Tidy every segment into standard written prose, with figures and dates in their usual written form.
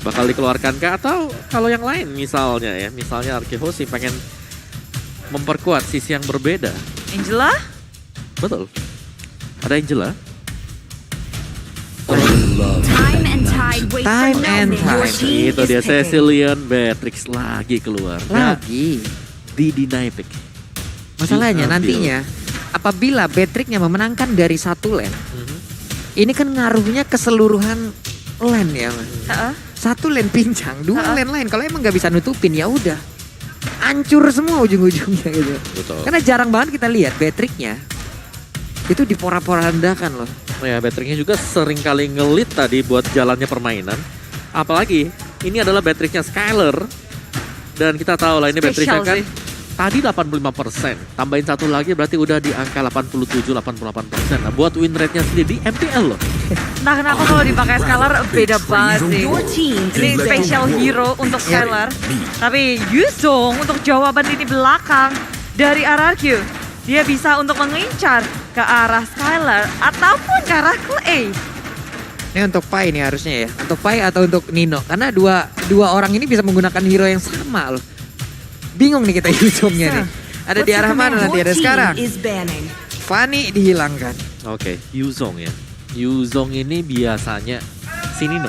bakal dikeluarkan kah? Atau kalau yang lain misalnya ya, misalnya Arkehosi pengen memperkuat sisi yang berbeda. Angela? Betul. Ada Angela. Time and tide wait Time for and nothing. Your tide. team Itu is dia picking. Cecilian Beatrix lagi keluar. Nah, Lagi. di deny pick. Masalahnya Diambil. nantinya apabila Beatrixnya memenangkan dari satu lane, Mhm. ini kan ngaruhnya keseluruhan lane ya, Mas. Heeh. Satu lane pincang, dua Ha-ha. lane lain. Kalau emang nggak bisa nutupin ya udah, hancur semua ujung-ujungnya gitu. Betul. Karena jarang banget kita lihat Beatrixnya itu diporak-porandakan loh. Ya, Beatrixnya juga sering kali ngelit tadi buat jalannya permainan. Apalagi ini adalah Beatrixnya Skyler. Dan kita tahu lah ini Beatrixnya Spesial kan sih. tadi 85%. Tambahin satu lagi berarti udah di angka 87-88%. Nah, buat win rate-nya sendiri di MPL loh. Entah kenapa kalau dipakai Skylar beda banget sih. Your team Ini is special hero untuk Skylar. Tapi Yuzong untuk jawaban ini belakang dari RRQ. Dia bisa untuk mengincar ke arah Skylar ataupun ke arah Clay. Ini untuk Pai nih harusnya ya. Untuk Pai atau untuk Nino. Karena dua orang ini bisa menggunakan hero yang sama loh. Bingung nih kita Yuzongnya nih. Ada di arah mana nanti? Ada sekarang. is banning. Fanny dihilangkan. Oke, Yuzong ya. Yuzong ini biasanya si Nino.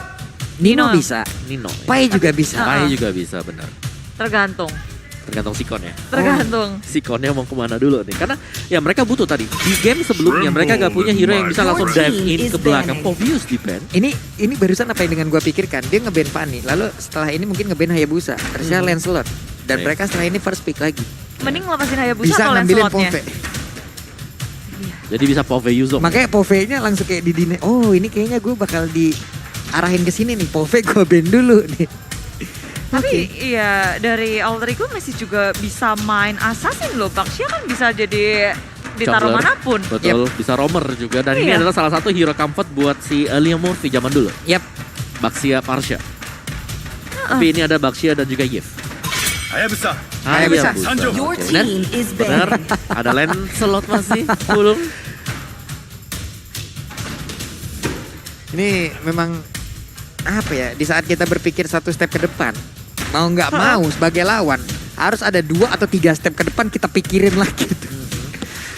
Nino Nino. bisa. Nino. Ya. Pai juga bisa. Pai juga bisa benar. Tergantung. Tergantung Sikon ya. Tergantung. Sikonnya mau kemana dulu nih. Karena ya mereka butuh tadi. Di game sebelumnya mereka gak punya hero yang bisa langsung dive in ke belakang. Obvious di ban. Ini barusan apa yang dengan gua pikirkan. Dia nge-ban Fanny. Lalu setelah ini mungkin nge-ban Hayabusa. Harusnya Lancelot. Dan Iya. mereka setelah ini first pick lagi. Mending lepasin Hayabusa Bisa atau ngambilin Lancelotnya. Pove. Jadi bisa Pove Yuzong. Makanya Pove-nya langsung kayak didine. Oh ini kayaknya gue bakal diarahin ke sini nih. Pove gue ban dulu nih. Tapi iya dari Alter Ego masih juga bisa main assassin loh. Baxia kan bisa jadi ditaruh Jungler. manapun. Betul, bisa roamer juga. Dan ini Iya. adalah salah satu hero comfort buat si Liam Murphy zaman dulu. Yap. Baxia Parsha. Tapi ini ada Baxia dan juga Yves. Hayabusa. Hayabusa. Sanjo. Your Oke, benar? team is Benar. banning. Ada Lancelot masih belum. Ini memang apa ya? Di saat kita berpikir satu step ke depan, mau nggak mau sebagai lawan harus ada 2 atau 3 step ke depan kita pikirin lagi tuh.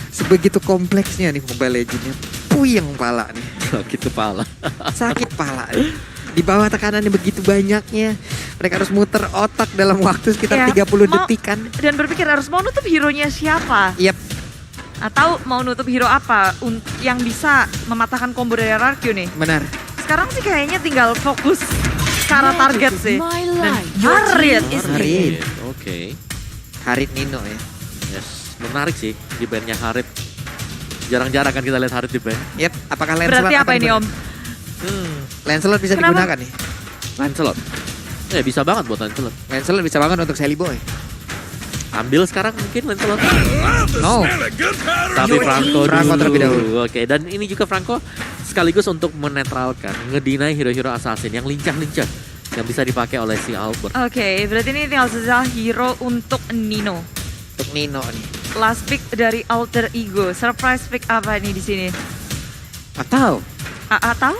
Sebegitu kompleksnya nih Mobile Legends-nya. Puyeng pala nih. Sakit kepala. Sakit pala nih. Di bawah tekanan yang begitu banyaknya, mereka harus muter otak dalam waktu sekitar Ya, 30 mau- detikan. Dan berpikir harus mau nutup hero-nya siapa. Yap, Atau mau nutup hero apa yang bisa mematahkan combo dari RRQ nih. benar. Sekarang sih kayaknya tinggal fokus ke arah target sih. My Dan life. Your Harriet. team is Harriet. picking. Oke. Harit Nino ya. Yes, menarik sih di bandnya Harit. Jarang-jarang kan kita lihat Harit di band. Yap, apakah Lancelot Berarti apa akan ini ber- Om? Lancelot bisa Kenapa? digunakan nih. Lancelot. Ya bisa banget buat Lancelot. Lancelot bisa banget untuk Sally Boy. Ambil sekarang mungkin Lancelot. No. Tapi Your Franco team- Franco dulu. terlebih dahulu. Oke, dan ini juga Franco sekaligus untuk menetralkan, ngedinai hero-hero assassin yang lincah-lincah yang bisa dipakai oleh si Albert. Oke, berarti ini tinggal sisa hero untuk Nino. Untuk Nino nih. Last pick dari Alter Ego. Surprise pick apa nih di sini? Atau Atau?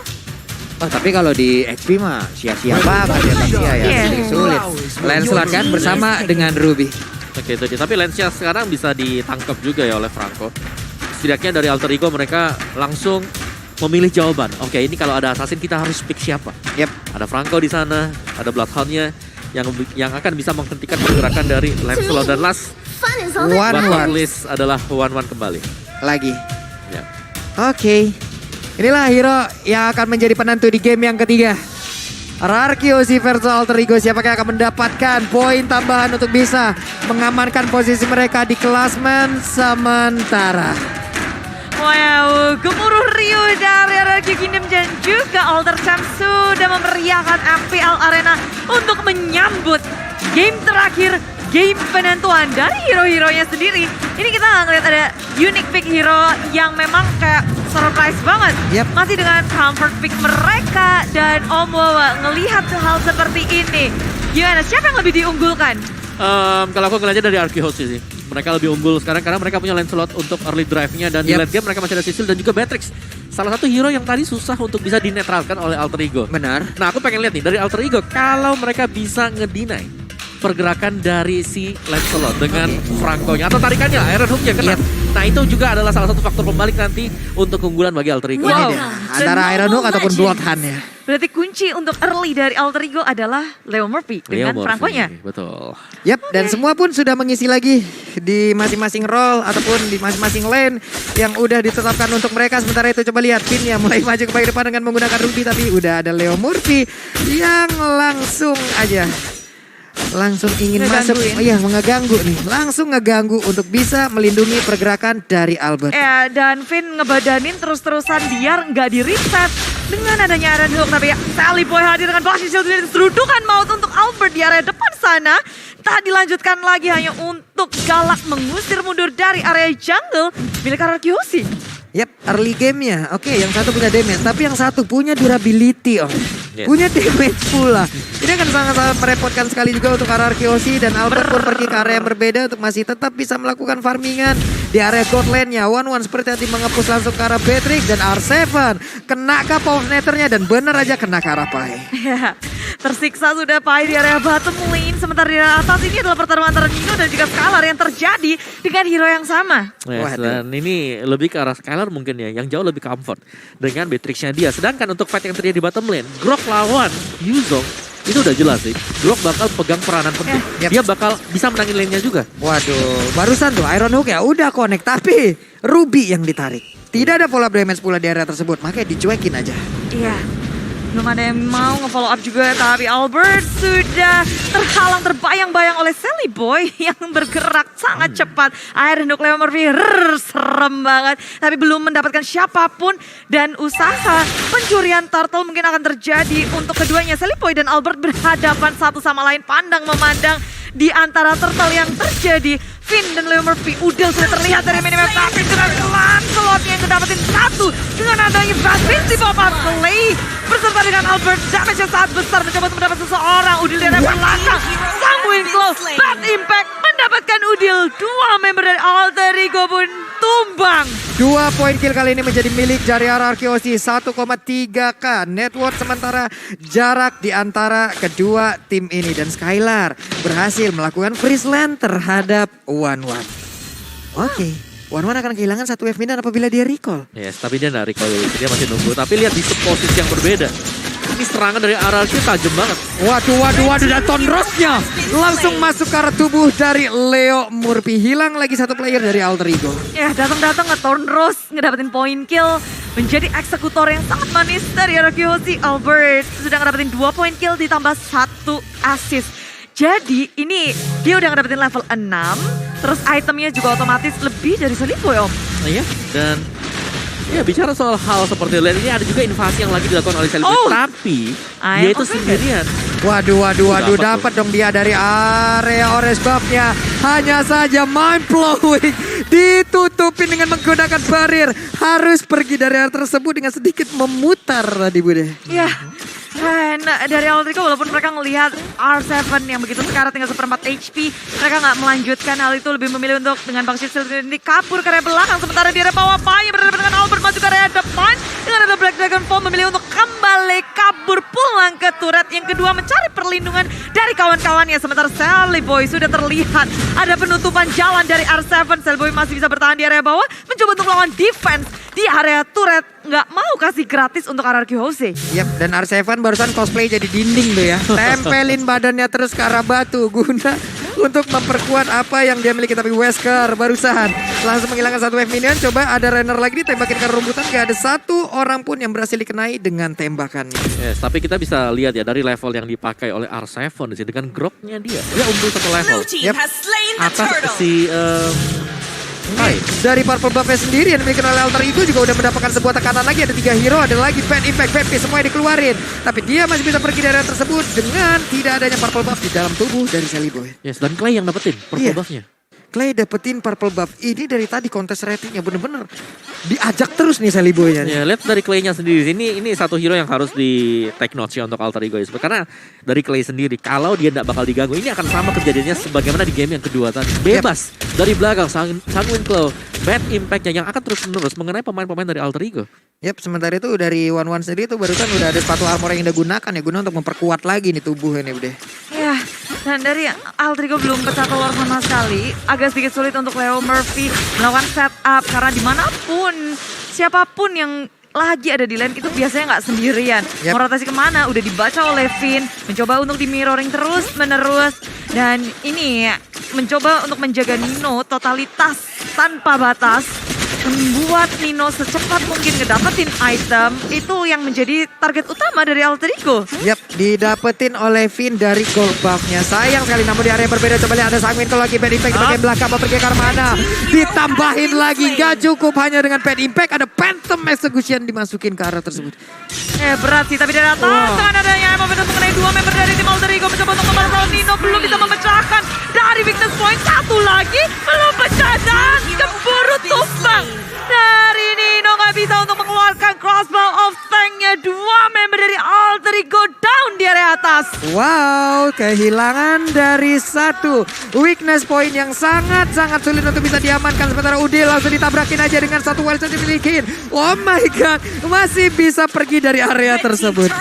oh tapi kalau di XP mah sia-sia banget ya Baxia ya. Iya. Sedikit sulit. Lancelot kan bersama dengan Ruby. Oke, itu dia. Tapi Lancia sekarang bisa ditangkap juga ya oleh Franco. Setidaknya dari Alter Ego mereka langsung memilih jawaban. Oke, ini kalau ada assassin kita harus pick siapa? Yap. Ada Franco di sana, ada Bloodhound-nya yang akan bisa menghentikan pergerakan dari Lancelot dan last Fun is all that One bottom one list adalah 1-1 kembali. lagi. Ya. Oke. Inilah hero yang akan menjadi penentu di game yang ketiga. Rarkiosi versus Alter Ego, siapakah yang akan mendapatkan poin tambahan untuk bisa mengamankan posisi mereka di klasmen sementara. Wow, gemuruh Rio dari RRQ Kingdom dan juga Alter Champ sudah memeriahkan MPL Arena untuk menyambut game terakhir, game penentuan dari hero-heronya sendiri. Ini kita ngeliat ada unique pick hero yang memang kayak surprise banget. Yap. Masih dengan comfort pick mereka dan Om Wawa ngelihat hal seperti ini. Gimana, siapa yang lebih diunggulkan? Kalau aku ngeliatnya dari Arkehosi sih. mereka lebih unggul sekarang karena mereka punya Lancelot untuk early drive-nya dan di Yep. late game mereka masih ada Sisil dan juga Beatrix. Salah satu hero yang tadi susah untuk bisa dinetralkan oleh Alter Ego. Benar. Nah, aku pengen lihat nih dari Alter Ego kalau mereka bisa ngedeny pergerakan dari si Lancelot dengan Franco-nya atau tarikannya Iron Hook-nya kena. Yep. Nah, itu juga adalah salah satu faktor pembalik nanti untuk keunggulan bagi Alter Ego. Wow. Ini dia. Antara Iron Hook ataupun Bloodhound ya. Berarti kunci untuk early dari Alter Ego adalah Leo Murphy dengan Leo Murphy, Franco-nya. betul. Yap, dan semua pun sudah mengisi lagi di masing-masing role ataupun di masing-masing lane yang udah ditetapkan untuk mereka. Sementara itu coba lihat Pinnya mulai maju ke bagian depan dengan menggunakan Ruby, tapi udah ada Leo Murphy yang langsung ingin masuk, ngeganggu nih, langsung ngeganggu untuk bisa melindungi pergerakan dari Albert. Ya, dan Finn ngebadanin terus-terusan biar nggak di reset dengan adanya Iron Hook. Tapi ya, Sally Boy hadir dengan Blasting Shield dan serudukan maut untuk Albert di area depan sana. Tak dilanjutkan lagi hanya untuk galak mengusir mundur dari area jungle milik Ararkyoshi. Yap, early gamenya. Oke, yang satu punya damage, tapi yang satu punya durability, Om. Yes. Punya damage pula. Ini akan sangat-sangat merepotkan sekali juga untuk Ararkyoshi dan Albert pun pergi ke area yang berbeda untuk masih tetap bisa melakukan farmingan di area god lane-nya. 1-1 seperti tadi mengepus langsung ke arah Beatrix dan R7. Kena ke power netternya dan benar aja kena ke arah Pai. Ya, tersiksa sudah Pai di area bottom lane. Sementara di area atas ini adalah pertarungan antara Nino dan juga Skylar yang terjadi dengan hero yang sama. Yes, Waduh. dan ini lebih ke arah Skylar mungkin ya, yang jauh lebih comfort dengan Beatrix-nya dia. Sedangkan untuk fight yang terjadi di bottom lane, Grok lawan Yuzong, itu udah jelas sih. Grok bakal pegang peranan penting. Yep. Dia bakal bisa menangin lane-nya juga. Waduh, barusan tuh Iron Hook ya udah connect, tapi Ruby yang ditarik. Tidak ada follow up damage pula di area tersebut, makanya dicuekin aja. Iya, belum ada yang mau nge-follow up juga, tapi Albert sudah terhalang terbayang-bayang oleh Sally Boy yang bergerak sangat cepat. Iron Hook Leo Murphy, serem banget. Tapi belum mendapatkan siapapun dan usaha pencurian turtle mungkin akan terjadi untuk keduanya. Sally Boy dan Albert berhadapan satu sama lain, pandang memandang di antara turtle yang terjadi. Finn dan Leo Murphy udah sudah terlihat dari minimap, tapi dengan Lancelot yang kedapetin satu dengan adanya Vanity pop-up play beserta dengan Albert, damage yang sangat besar mencoba untuk mendapat seseorang. Udil dari belakang, Sanguin Claw, Bad Impact mendapatkan Udil. Dua member dari Alter Ego pun tumbang. 2 poin kill kali ini menjadi milik dari Ararkyoshi, 1,3k net worth. Sementara jarak di antara kedua tim ini dan Skylar berhasil melakukan freeze land terhadap 1-1. Oke, 1-1 akan kehilangan satu wave minion apabila dia recall. Yes, tapi dia nggak recall dulu, dia masih nunggu. Tapi lihat di posisi yang berbeda. Ini serangan dari Ararkyoshi tajam banget. Waduh, dan Tonrosnya langsung masuk ke arah tubuh dari Leo Murphy. Hilang lagi satu player dari Alter Ego. Ya, datang-datang nge-turn Rose, ngedapetin poin kill. Menjadi eksekutor yang sangat manis dari Ararkyoshi. Albert sudah ngedapetin 2 poin kill ditambah 1 assist. Jadi ini dia udah ngedapetin level 6. Terus itemnya juga otomatis lebih dari Sally Boy, Om. Nah, ya, dan ya bicara soal hal seperti lane ini ada juga invasi yang lagi dilakukan oleh Sally Boy. Oh. Tapi I dia am itu offended. sendirian. Waduh, Dapat dapat dong dia dari area orange buff-nya. Hanya saja mind blowing. Ditutupin dengan menggunakan barir. Harus pergi dari area tersebut dengan sedikit memutar tadi Bude. Ya, dan dari Alter Ego walaupun mereka ngelihat R7 yang begitu sekarat tinggal 1/4 HP, mereka nggak melanjutkan hal itu, lebih memilih untuk dengan Bangsit ini kabur ke area belakang. Sementara di area bawah Pai berhadapan dengan Albert maju ke area depan dengan ada Black Dragon Fall memilih untuk kembali kabur pulang ke turret. Yang kedua mencari perlindungan dari kawan-kawannya. Sementara Sally Boy sudah terlihat ada penutupan jalan dari R7. Sally Boy masih bisa bertahan di area bawah, mencoba untuk melawan defense di area turret. Nggak mau kasih gratis untuk Ararkyoshi. Yap, dan R7 barusan cosplay jadi dinding tuh ya. Tempelin badannya terus ke arah batu guna untuk memperkuat apa yang dia miliki. Tapi Wesker barusan langsung menghilangkan satu wave minion. Coba ada runner lagi ditembakin ke rumputan. Gak ada satu orang pun yang berhasil dikenai dengan tembakannya. Yes, tapi kita bisa lihat ya dari level yang dipakai oleh R7 di sini dengan groknya dia. Dia unggul satu level. Yap. Atas si Pai. Dari purple buff sendiri yang dimiliki oleh Alter Ego juga udah mendapatkan sebuah tekanan lagi. Ada 3 hero, ada lagi Bad Impact, BP semuanya dikeluarin. Tapi dia masih bisa pergi dari area tersebut dengan tidak adanya purple buff di dalam tubuh dari Sally Boy. Yes, dan Clay yang dapetin purple Iya. buff-nya. Clay dapetin purple buff. Ini dari tadi kontes ratingnya bener-bener diajak terus nih Sally Boy-nya. Ya, lihat dari Clay-nya sendiri. Ini satu hero yang harus di take notes ya untuk Alter Ego Esports. Karena dari Clay sendiri, kalau dia tidak bakal diganggu, ini akan sama kejadiannya sebagaimana di game yang kedua tadi. Bebas dari belakang, Sanguine Claw, bad impact-nya yang akan terus-menerus mengenai pemain-pemain dari Alter Ego. Yap, sementara itu dari One sendiri tuh barusan udah ada sepatu armor yang udah gunakan ya, guna untuk memperkuat lagi nih tubuhnya nih udah. Ya, dan dari Alter Ego belum pecah telur sama sekali. Agak sedikit sulit untuk Leo Murphy melakukan setup karena dimanapun, siapapun yang lagi ada di lane itu biasanya nggak sendirian. Yep. Mau rotasi kemana udah dibaca oleh Finn, mencoba untuk di mirroring terus menerus. Dan ini mencoba untuk menjaga Nino totalitas tanpa batas. Membuat Nino secepat mungkin ngedapetin item, itu yang menjadi target utama dari Alter Ego. Yap, didapetin oleh Finn dari gold buff-nya. Sayang sekali namun di area berbeda. Coba lihat ada Sanguine Claw lagi, bad impact di bagian belakang mau pergi ke arah mana. Ditambahin lagi, gak cukup hanya dengan bad impact, ada Phantom Execution dimasukin ke arah tersebut. Berat sih, tapi dari atas dengan adanya momentum mengenai dua member dari tim Alter Ego mencoba untuk membalas Nino belum bisa memecahkan dari Victor's Point. Satu lagi belum pecah dan keburu tumbang. Dari Nino nggak bisa untuk mengeluarkan crossbow of tanknya. Dua member dari Alter Ego down di area atas. Wow, kehilangan dari satu weakness point yang sangat-sangat sulit untuk bisa diamankan. Sementara Udil langsung ditabrakin aja dengan satu wall yang dimiliki. Oh my god, masih bisa pergi dari area tersebut.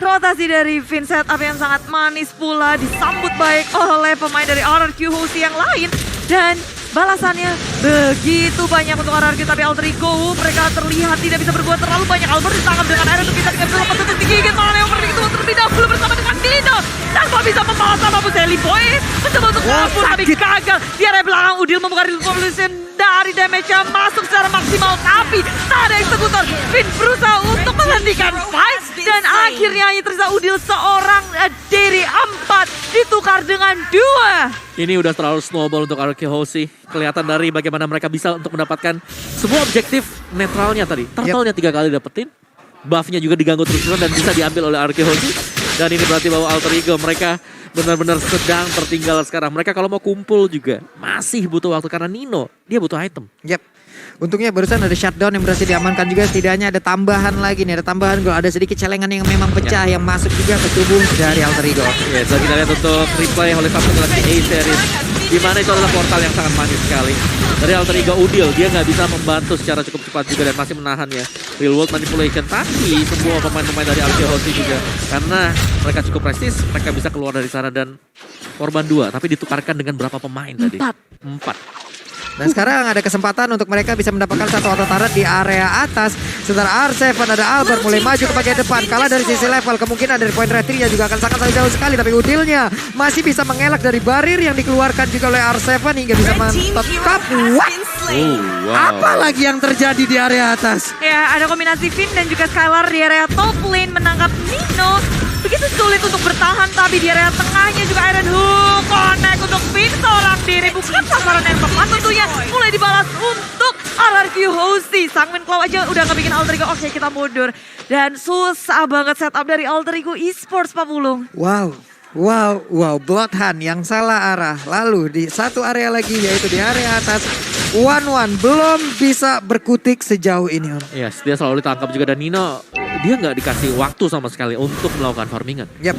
Rotasi dari Finn setup yang sangat manis pula disambut baik oleh pemain dari RRQ Host yang lain. Dan balasannya begitu banyak untuk RRQ, tapi Alter Ego mereka terlihat tidak bisa berbuat terlalu banyak. Albert ditangkap dengan air untuk kita tidak bisa lepas untuk digigit. Malah yang pergi itu terlebih dahulu bersama dengan Nino. Tanpa bisa membalas sama Sally Boy. Mencoba untuk kabur tapi gagal. Di area belakang Udil membuka revolution dari damage-nya masuk secara maksimal. Tapi tak ada eksekutor. Finn berusaha untuk menghentikan fight. Dan akhirnya hanya tersisa Udil seorang dari 4 ditukar dengan 2. Ini udah terlalu snowball untuk RRQ Hoshi. Kelihatan dari bagaimana mereka bisa untuk mendapatkan sebuah objektif netralnya tadi. Turtle-nya 3 kali dapetin. Buff-nya juga diganggu terus-terusan dan bisa diambil oleh RRQ Hoshi. Dan ini berarti bahwa Alter Ego mereka benar-benar sedang tertinggal sekarang. Mereka kalau mau kumpul juga masih butuh waktu karena Nino dia butuh item. Yap. Untungnya barusan ada shutdown yang berhasil diamankan juga. Setidaknya ada tambahan lagi nih. Ada tambahan gol. Ada sedikit celengan yang memang pecah yang masuk juga ke tubuh dari Alter Ego. Ya, so kita lihat untuk replay oleh Samsung Galaxy A series. Di mana itu adalah portal yang sangat manis sekali. Dari Alter Ego Udil, dia nggak bisa membantu secara cukup cepat juga dan masih menahan ya. Real world manipulation. Tapi semua pemain-pemain dari RRQ Hoshi juga. Karena mereka cukup prestis, mereka bisa keluar dari sana dan korban 2. Tapi ditukarkan dengan berapa pemain tadi? 4. Dan sekarang ada kesempatan untuk mereka bisa mendapatkan satu auto turret di area atas. Sementara R7 ada Albert mulai maju ke bagian depan. Kalah dari sisi level, kemungkinan dari point ratingnya juga akan sangat jauh sekali. Tapi Udilnya masih bisa mengelak dari barir yang dikeluarkan juga oleh R7 hingga bisa tetap. Apa lagi yang terjadi di area atas? Ya, ada kombinasi Finn dan juga Skylar di area top lane menangkap Nino. Begitu sulit untuk bertahan, tapi di area tengahnya juga Iron Hook connect untuk Finn seorang diri. Bukan sasaran yang tepat tentunya. Mulai dibalas untuk RRQ Hoshi. Sanguine Claw aja udah nggak bikin Alter Ego. Oke, kita mundur. Dan susah banget setup dari Alter Ego Esports, Pak Pulung. Wow, Bloodhound yang salah arah. Lalu di satu area lagi yaitu di area atas. One belum bisa berkutik sejauh ini. Yes, dia selalu ditangkap juga dan Nino dia nggak dikasih waktu sama sekali untuk melakukan farmingan. Yap.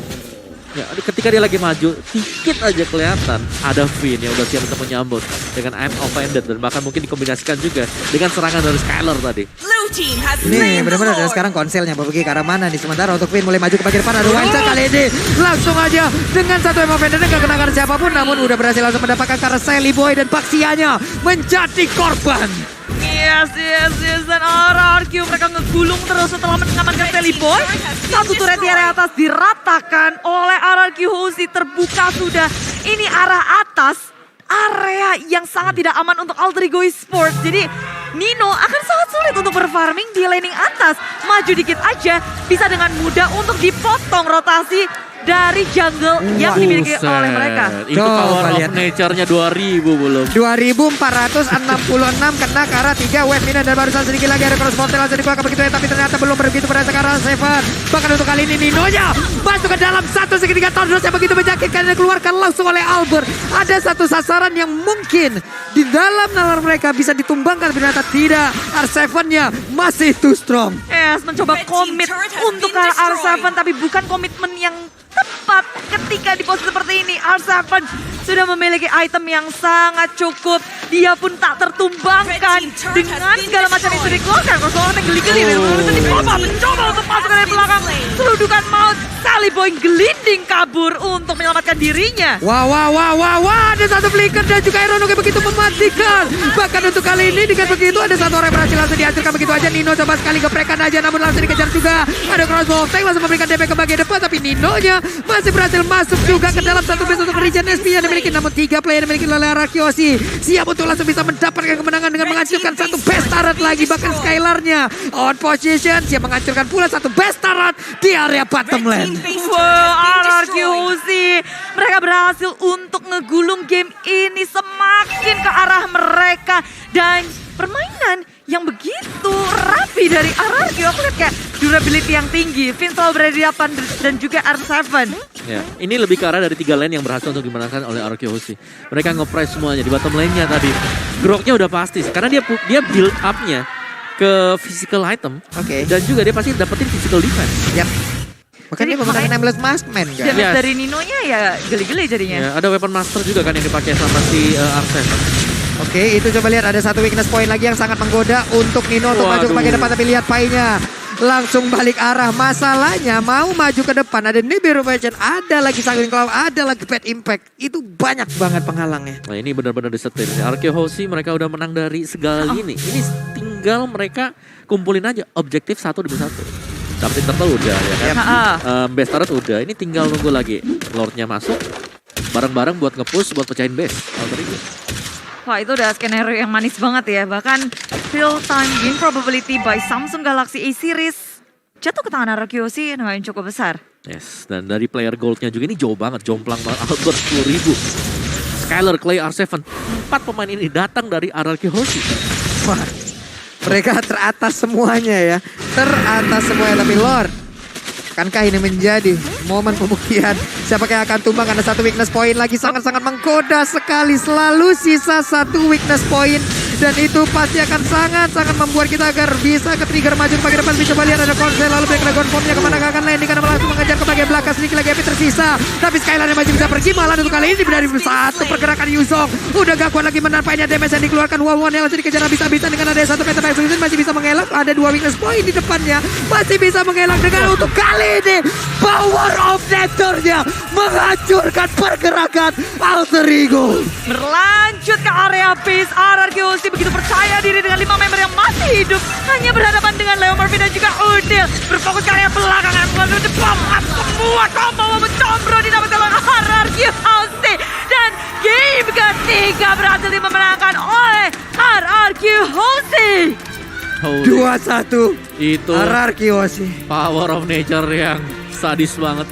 Ya, ketika dia lagi maju, dikit aja kelihatan ada Finn yang udah siap untuk menyambut dengan I'm offended dan bahkan mungkin dikombinasikan juga dengan serangan dari Skylar tadi. Ini benar-benar dan sekarang konselnya pergi ke arah mana nih. Sementara untuk Finn mulai maju ke bagian depan. Ada Wanca kali ini langsung aja dengan satu I'm offended dan gak kenakan siapapun. Namun udah berhasil langsung mendapatkan karena Sally Boy dan Paxianya menjadi korban. Yes. Dan RRQ mereka ngegulung terus setelah mengamankan Sally Boy. Satu turret di area atas diratakan oleh RRQ Hoshi. Terbuka sudah. Ini arah atas. Area yang sangat tidak aman untuk Alter Ego Esports. Jadi Nino akan sangat sulit untuk berfarming di laning atas. Maju dikit aja bisa dengan mudah untuk dipotong rotasi dari jungle yang dimiliki oleh mereka. Itu Coba power of lihat. nature-nya 2000 belum. 2466 kena ke arah 3 wave mina dan barusan sedikit lagi ada cross portal langsung dikeluarkan begitu ya, tapi ternyata belum begitu berasa ke arah Seven. Bahkan untuk kali ini Ninonya masuk ke dalam satu segitiga Thunders yang begitu menyakitkan dan dikeluarkan langsung oleh Albert. Ada satu sasaran yang mungkin di dalam nalar mereka bisa ditumbangkan, tapi ternyata tidak. R7-nya masih too strong. Yes, mencoba komit untuk ke arah R7 tapi bukan komitmen yang tepat ketika di posisi seperti ini. R7 sudah memiliki item yang sangat cukup. Dia pun tak tertumbangkan dengan segala macam yang sudah dikeluarkan. Kalau soalnya geli-geli dan mencoba untuk masuk dari belakang. Seludukan maut, Sally Boy gelinding kabur untuk menyelamatkan dirinya. Wah, ada satu flicker dan juga Irono yang begitu mematikan. Bahkan untuk kali ini dengan begitu ada satu orang yang berhasil langsung dihancurkan begitu aja. Nino coba sekali geprekan aja namun langsung dikejar juga. Ada crossbow tank langsung memberikan DP ke bagian depan, tapi Ninonya masih berhasil masuk juga ke dalam satu base untuk region SP yang dimiliki. Namun 3 player yang dimiliki oleh Arakiosi siap untuk langsung bisa mendapatkan kemenangan dengan menghancurkan satu base turret lagi. Bahkan Skylar-nya on position siap menghancurkan pula satu base turret di area bottom lane. Wow, RRQC. Mereka berhasil untuk ngegulung game ini semakin ke arah mereka. Dan permainan yang begitu rapi dari RRQ. Aku lihat kayak durability yang tinggi. Vince selalu berada di 8 dan juga R7. Ya, ini lebih ke arah dari 3 lane yang berhasil untuk dimenangkan oleh RRQ. Mereka nge-price semuanya di bottom lane-nya tadi. Groknya udah pasti karena dia build up-nya ke physical item. Oke. Dan juga dia pasti dapetin physical defense. Yap. Makanya dia menggunakan Nameless Maskman kan. Damage Yes. dari Ninonya ya geli-geli jadinya. Ya, ada weapon master juga kan yang dipakai sama si R7. Oke, itu coba lihat ada satu weakness point lagi yang sangat menggoda untuk Nino untuk maju ke Waduh. bagian depan, tapi lihat painya langsung balik arah. Masalahnya mau maju ke depan ada Nibiru Merchant, ada lagi Sanguine Cloud, ada lagi Bad Impact. Itu banyak banget penghalangnya. Nah ini benar-benar disetir. RRQ mereka udah menang dari segala ini. Ini tinggal mereka kumpulin aja objektif 1 demi 1. Dapetin turtle udah ya kan. Base turret udah. Ini tinggal nunggu lagi Lordnya masuk. Bareng-bareng buat nge-push, buat pecahin base. Alter Ego. Wah, itu udah skenario yang manis banget ya. Bahkan real time win probability by Samsung Galaxy A Series jatuh ke tangan RRQC yang cukup besar. Yes, dan dari player goldnya juga ini jauh banget. Jomplang banget. Albert 10.000. Skylar, Clay, R7. 4 pemain ini datang dari RRQ. Wah, mereka teratas semuanya ya. Teratas semuanya, tapi Lord, akankah ini menjadi momen pembuktian siapa yang akan tumbang? Ada satu weakness point lagi sangat-sangat menggoda sekali. Selalu sisa satu weakness point dan itu pasti akan sangat-sangat membuat kita agar bisa ke trigger maju ke bagian depan. Coba lihat ada konsel lalu back dragon formnya kemana akan landing karena langsung mengejar ke bagian belakang. Sedikit lagi api tersisa tapi Skylar yang masih bisa pergi, malah untuk kali ini dari satu pergerakan Yuzong udah gak kuat lagi menampaknya damage yang dikeluarkan. One yang langsung dikejar habis-habisan dengan ada satu peta solution masih bisa mengelak. Ada 2 weakness point di depannya masih bisa mengelak dengan untuk kali ini power of nature-nya menghancurkan pergerakan Alter Ego. Berlanjut ke area base, RRQC begitu percaya diri dengan 5 member yang masih hidup. Hanya berhadapan dengan Leo Murphy dan juga Udil. Berfokus ke area belakang, lalu dibom up semua combo mencombro didapatkan oleh RRQC. Dan game ketiga berhasil dimenangkan oleh RRQC. 2-1 Itu RRQ sih. power of nature yang sadis banget.